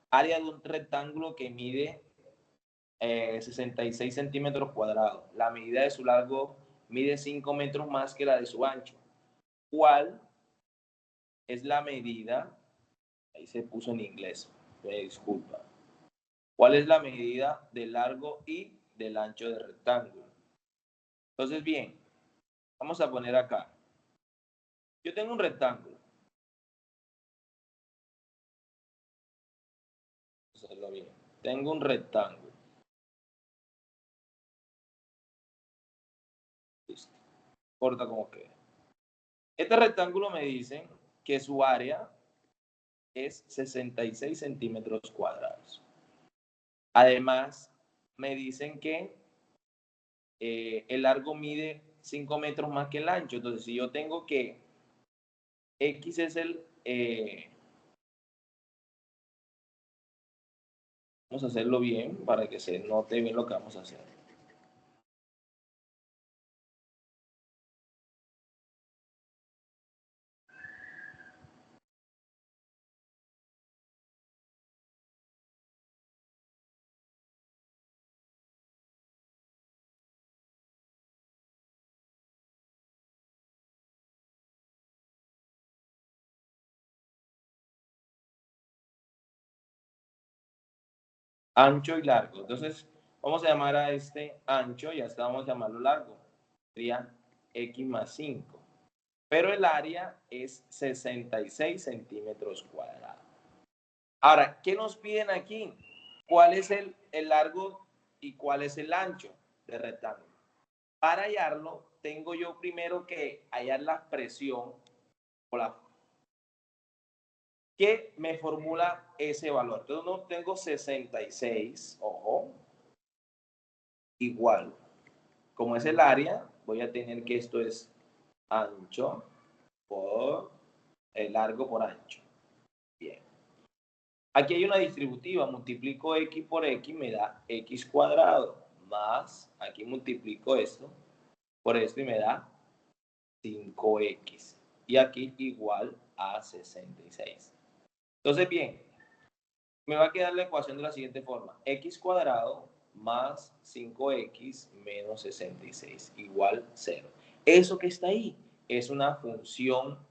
área de un rectángulo que mide 66 centímetros cuadrados. La medida de su largo mide 5 metros más que la de su ancho. ¿Cuál es la medida? Ahí se puso en inglés, me disculpa. ¿Cuál es la medida del largo y del ancho del rectángulo? Entonces, bien, vamos a poner acá. Yo tengo un rectángulo. Vamos a hacerlo bien. Tengo un rectángulo. Listo. Corta como quede. Este rectángulo me dicen que su área es 66 centímetros cuadrados. Además, me dicen que el largo mide 5 metros más que el ancho. Entonces, si yo tengo que X es vamos a hacerlo bien para que se note bien lo que vamos a hacer. Ancho y largo. Entonces, vamos a llamar a este ancho y hasta vamos a llamarlo largo. Sería X más 5. Pero el área es 66 centímetros cuadrados. Ahora, ¿qué nos piden aquí? ¿Cuál es el largo y cuál es el ancho del rectángulo? Para hallarlo, tengo yo primero que hallar la presión o la que me formula ese valor. Entonces, no tengo 66, ojo, igual. Como es el área, voy a tener que esto es ancho por largo por ancho. Bien. Aquí hay una distributiva, multiplico x por x, me da x cuadrado, más, aquí multiplico esto por esto y me da 5x. Y aquí igual a 66. Entonces, bien, me va a quedar la ecuación de la siguiente forma. X cuadrado más 5x menos 66 igual 0. Eso que está ahí es una función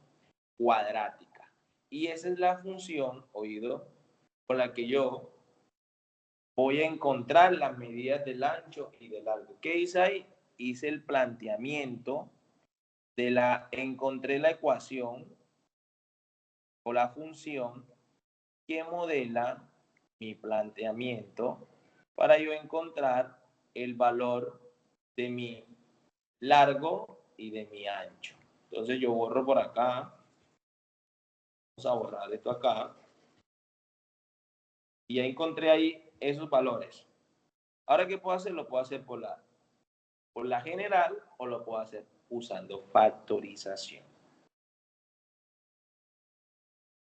cuadrática. Y esa es la función, oído, con la que yo voy a encontrar las medidas del ancho y del largo. ¿Qué hice ahí? Hice el planteamiento encontré la ecuación o la función que modela mi planteamiento para yo encontrar el valor de mi largo y de mi ancho. Entonces yo borro por acá. Vamos a borrar esto acá. Y ya encontré ahí esos valores. Ahora, ¿qué puedo hacer? Lo puedo hacer por la general o lo puedo hacer usando factorización.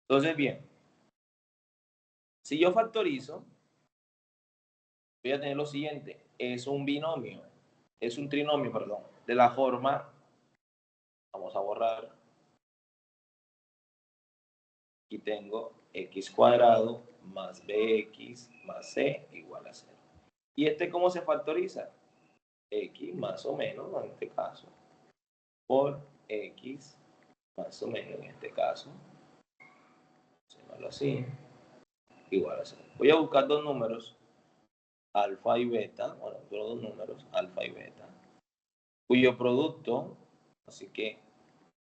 Entonces, bien, si yo factorizo, voy a tener lo siguiente. Es un binomio, es un trinomio, perdón, de la forma, vamos a borrar. Aquí tengo x cuadrado más bx más c igual a 0. ¿Y este cómo se factoriza? X más o menos, en este caso, por x más o menos, en este caso, así, igual a 0. Voy a buscar dos números, alfa y beta, bueno, dos números, alfa y beta, cuyo producto, así que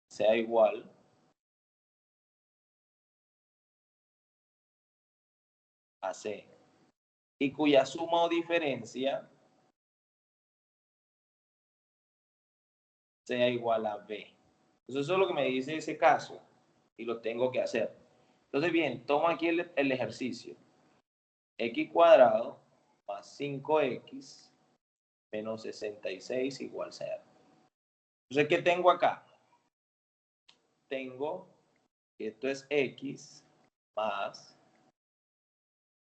sea igual a C, y cuya suma o diferencia sea igual a B. Entonces eso es lo que me dice ese caso y lo tengo que hacer. Entonces, bien, tomo aquí el ejercicio. X cuadrado más 5x menos 66 igual 0. Entonces, ¿qué tengo acá? Tengo que esto es x más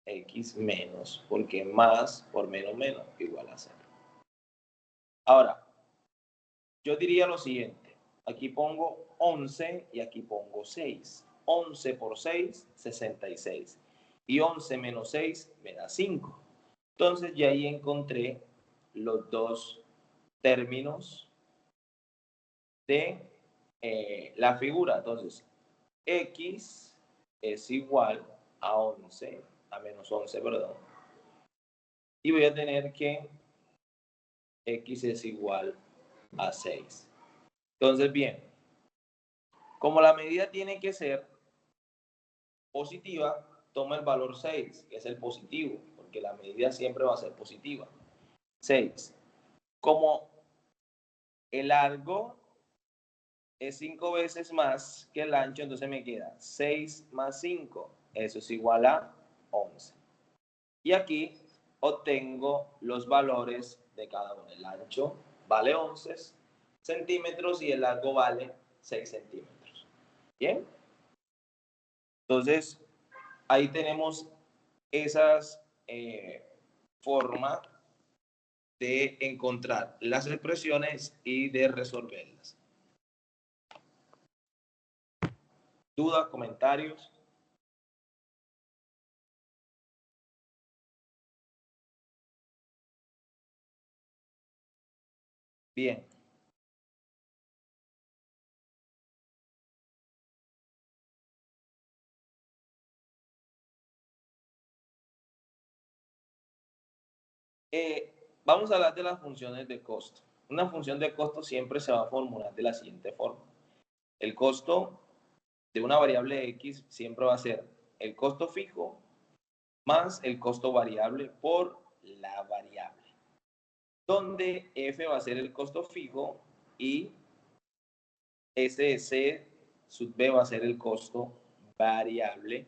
x menos, porque más por menos menos igual a 0. Ahora, yo diría lo siguiente. Aquí pongo 11 y aquí pongo 6. 11 por 6, 66. Y 11 menos 6 me da 5. Entonces ya ahí encontré los dos términos de la figura. Entonces, x es igual a 11, a menos 11, perdón. Y voy a tener que x es igual a 6. Entonces, bien, como la medida tiene que ser positiva, toma el valor 6, que es el positivo, porque la medida siempre va a ser positiva. 6. Como el largo es 5 veces más que el ancho, entonces me queda 6 más 5, eso es igual a 11. Y aquí obtengo los valores de cada uno. El ancho vale 11 centímetros y el largo vale 6 centímetros. ¿Bien? Entonces, ahí tenemos esas formas de encontrar las expresiones y de resolverlas. ¿Dudas, comentarios? Bien. Vamos a hablar de las funciones de costo. Una función de costo siempre se va a formular de la siguiente forma. El costo de una variable x siempre va a ser el costo fijo más el costo variable por la variable, donde F va a ser el costo fijo y S C sub B va a ser el costo variable,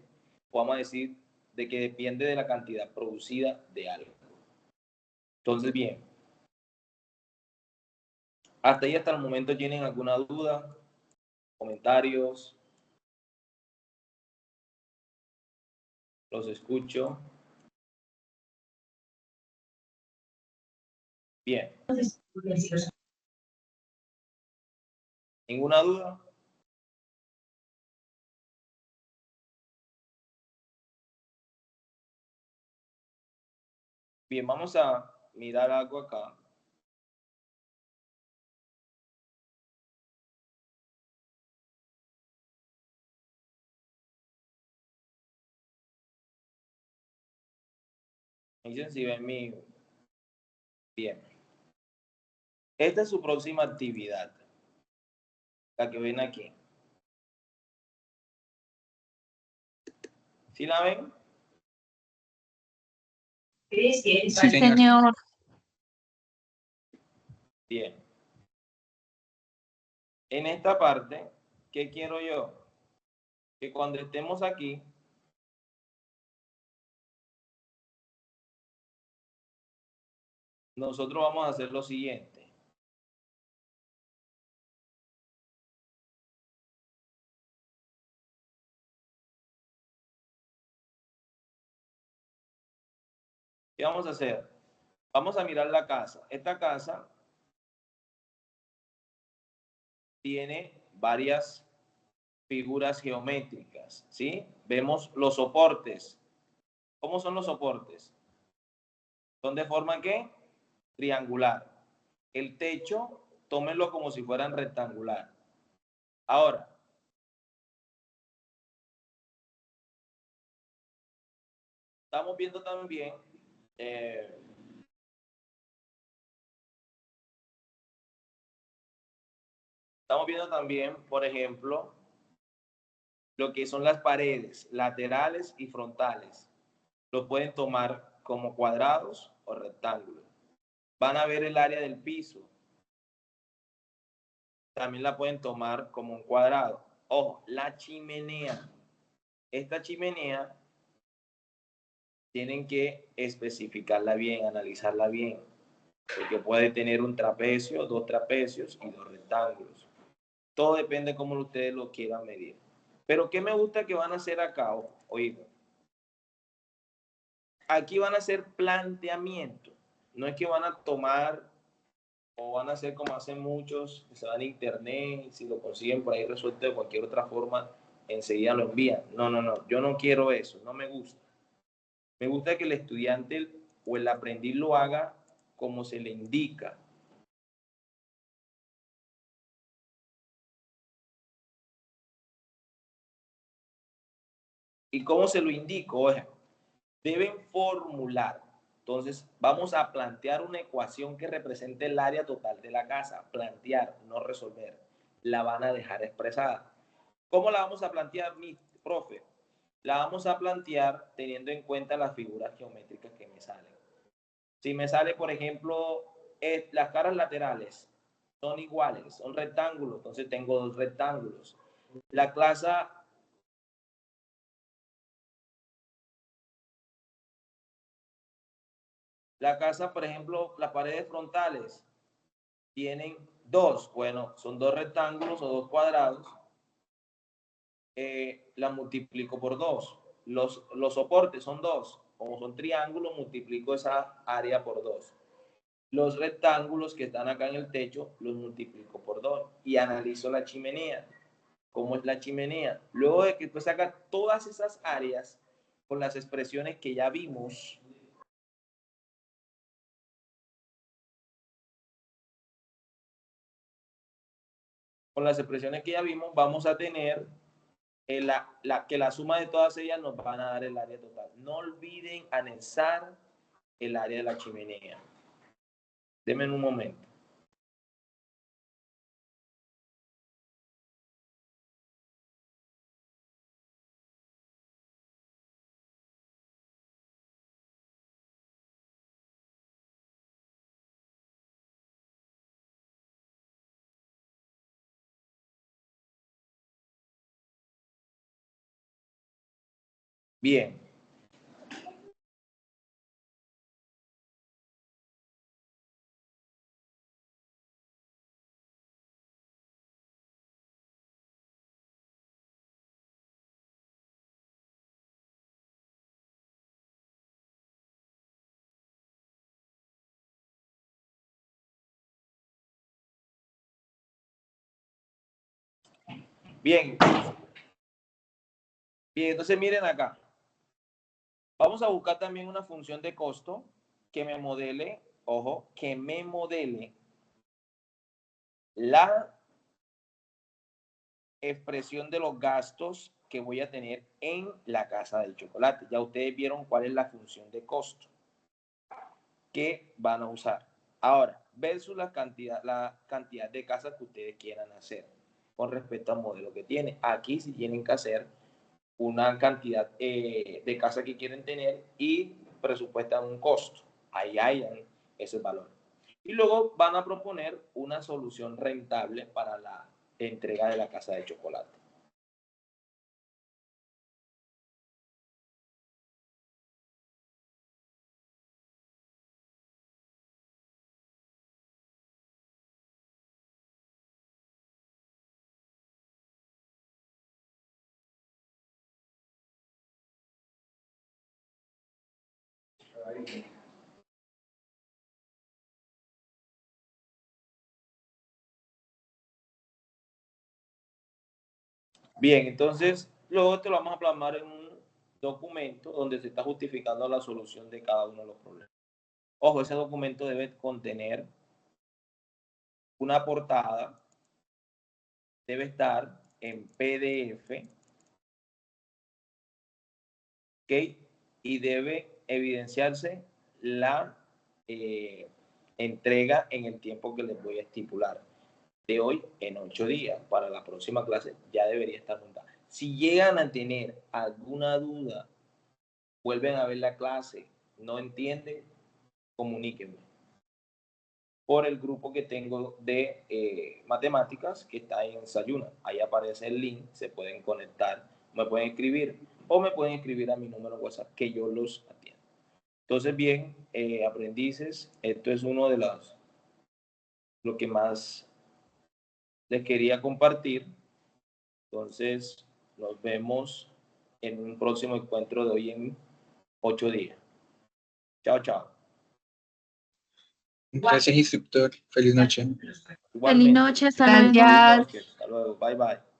vamos a decir de que depende de la cantidad producida de algo. Entonces, bien, hasta ahí, hasta el momento, ¿tienen alguna duda? ¿Comentarios? Los escucho. Bien. ¿Ninguna duda? Bien, vamos a mirar algo acá. Me dicen si ven mi... Bien. Esta es su próxima actividad, la que ven aquí. ¿Sí la ven? Sí, señor. Bien. En esta parte, ¿qué quiero yo? Que cuando estemos aquí, nosotros vamos a hacer lo siguiente. ¿Qué vamos a hacer? Vamos a mirar la casa. Esta casa tiene varias figuras geométricas, ¿sí? Vemos los soportes. ¿Cómo son los soportes? Son de forma ¿qué? Triangular. El techo, tómenlo como si fueran rectangular. Ahora, estamos viendo también por ejemplo, lo que son las paredes laterales y frontales. Lo pueden tomar como cuadrados o rectángulos. Van a ver el área del piso. También la pueden tomar como un cuadrado. Ojo, la chimenea. Esta chimenea tienen que especificarla bien, analizarla bien, porque puede tener un trapecio, dos trapecios y dos rectángulos. Todo depende de cómo ustedes lo quieran medir. Pero ¿qué me gusta que van a hacer acá? Oído. Aquí van a hacer planteamiento. No es que van a tomar o van a hacer como hacen muchos, que se van a internet y si lo consiguen por ahí resuelto de cualquier otra forma, enseguida lo envían. No, no, no. Yo no quiero eso. No me gusta. Me gusta que el estudiante o el aprendiz lo haga como se le indica. ¿Y cómo se lo indico? Oye, deben formular. Entonces, vamos a plantear una ecuación que represente el área total de la casa. Plantear, no resolver. La van a dejar expresada. ¿Cómo la vamos a plantear, mi profe? La vamos a plantear teniendo en cuenta las figuras geométricas que me salen. Si me sale, por ejemplo, las caras laterales son iguales, son rectángulos, entonces tengo dos rectángulos. La clase, la casa, por ejemplo, las paredes frontales tienen dos, bueno, son dos rectángulos o dos cuadrados, la multiplico por dos. Los soportes son dos, como son triángulos, multiplico esa área por dos. Los rectángulos que están acá en el techo los multiplico por dos y analizo la chimenea. ¿Cómo es la chimenea? Luego de que tú sacas todas esas áreas con las expresiones que ya vimos, vamos a tener que la suma de todas ellas nos van a dar el área total. No olviden anexar el área de la chimenea. Denme un momento. Bien. Bien. Bien, entonces miren acá. Vamos a buscar también una función de costo que me modele, ojo, que me modele la expresión de los gastos que voy a tener en la casa del chocolate. Ya ustedes vieron cuál es la función de costo que van a usar. Ahora, versus la cantidad de casas que ustedes quieran hacer con respecto al modelo que tienen. Aquí sí tienen que hacer una cantidad de casas que quieren tener y presupuestan un costo. Ahí hayan ese valor. Y luego van a proponer una solución rentable para la entrega de la casa de chocolate. Bien, entonces luego te lo vamos a plasmar en un documento donde se está justificando la solución de cada uno de los problemas. Ojo, ese documento debe contener una portada, debe estar en PDF, ¿ok? Y debe evidenciarse la entrega en el tiempo que les voy a estipular. De hoy en 8 días. Para la próxima clase ya debería estar montada. Si llegan a tener alguna duda, vuelven a ver la clase, no entienden, comuníquenme por el grupo que tengo de matemáticas que está en Sayuna. Ahí aparece el link, se pueden conectar, me pueden escribir o me pueden escribir a mi número WhatsApp que yo los atiendo. Entonces, bien, aprendices, esto es uno de lo que más les quería compartir. Entonces, nos vemos en un próximo encuentro de hoy en 8 días. Chao, chao. Gracias, instructor. Feliz noche. Igualmente. Feliz noche, hasta luego. Hasta luego. Bye, bye.